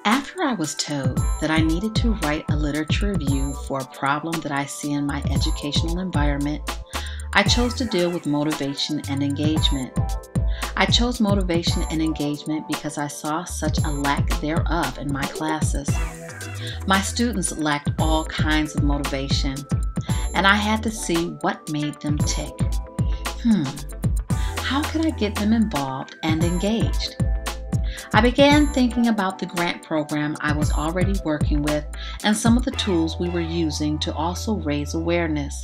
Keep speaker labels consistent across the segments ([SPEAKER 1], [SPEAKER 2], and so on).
[SPEAKER 1] After I was told that I needed to write a literature review for a problem that I see in my educational environment, I chose to deal with motivation and engagement. I chose motivation and engagement because I saw such a lack thereof in my classes. My students lacked all kinds of motivation, and I had to see what made them tick. How could I get them involved and engaged? I began thinking about the grant program I was already working with and some of the tools we were using to also raise awareness.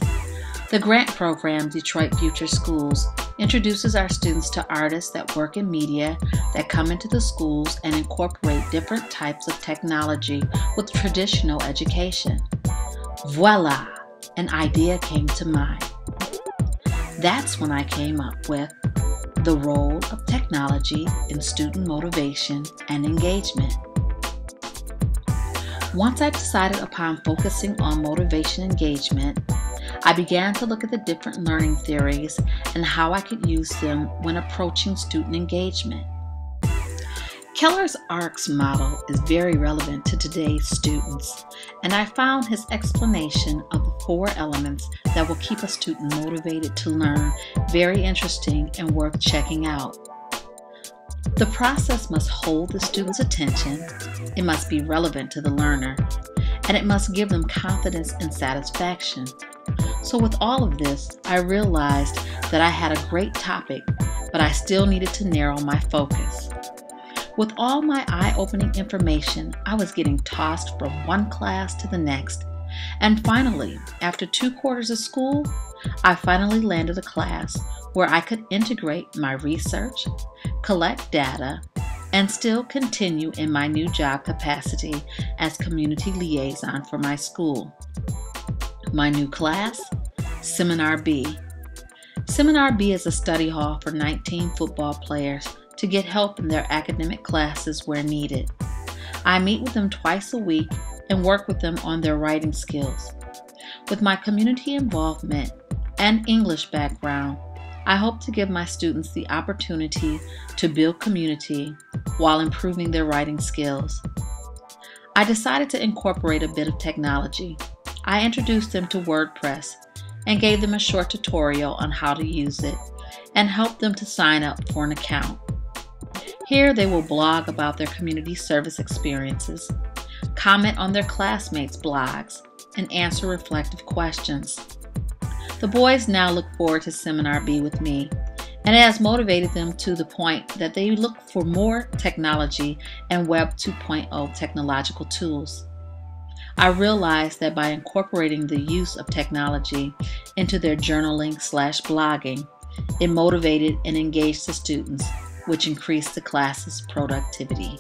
[SPEAKER 1] The grant program, Detroit Future Schools, introduces our students to artists that work in media that come into the schools and incorporate different types of technology with traditional education. Voila! An idea came to mind. That's when I came up with the role of technology in student motivation and engagement. Once I decided upon focusing on motivation and engagement, I began to look at the different learning theories and how I could use them when approaching student engagement. Keller's ARCS model is very relevant to today's students, and I found his explanation of the 4 elements that will keep a student motivated to learn very interesting and worth checking out. The process must hold the student's attention, it must be relevant to the learner, and it must give them confidence and satisfaction. So with all of this, I realized that I had a great topic, but I still needed to narrow my focus. With all my eye-opening information, I was getting tossed from one class to the next. And finally, after 2 quarters of school, I finally landed a class where I could integrate my research, collect data, and still continue in my new job capacity as community liaison for my school. My new class, Seminar B. Seminar B is a study hall for 19 football players to get help in their academic classes where needed. I meet with them twice a week and work with them on their writing skills. With my community involvement and English background, I hope to give my students the opportunity to build community while improving their writing skills. I decided to incorporate a bit of technology. I introduced them to WordPress and gave them a short tutorial on how to use it and helped them to sign up for an account. Here they will blog about their community service experiences, comment on their classmates' blogs, and answer reflective questions. The boys now look forward to Seminar B with me, and it has motivated them to the point that they look for more technology and Web 2.0 technological tools. I realized that by incorporating the use of technology into their journaling/blogging, it motivated and engaged the students, which increased the class's productivity.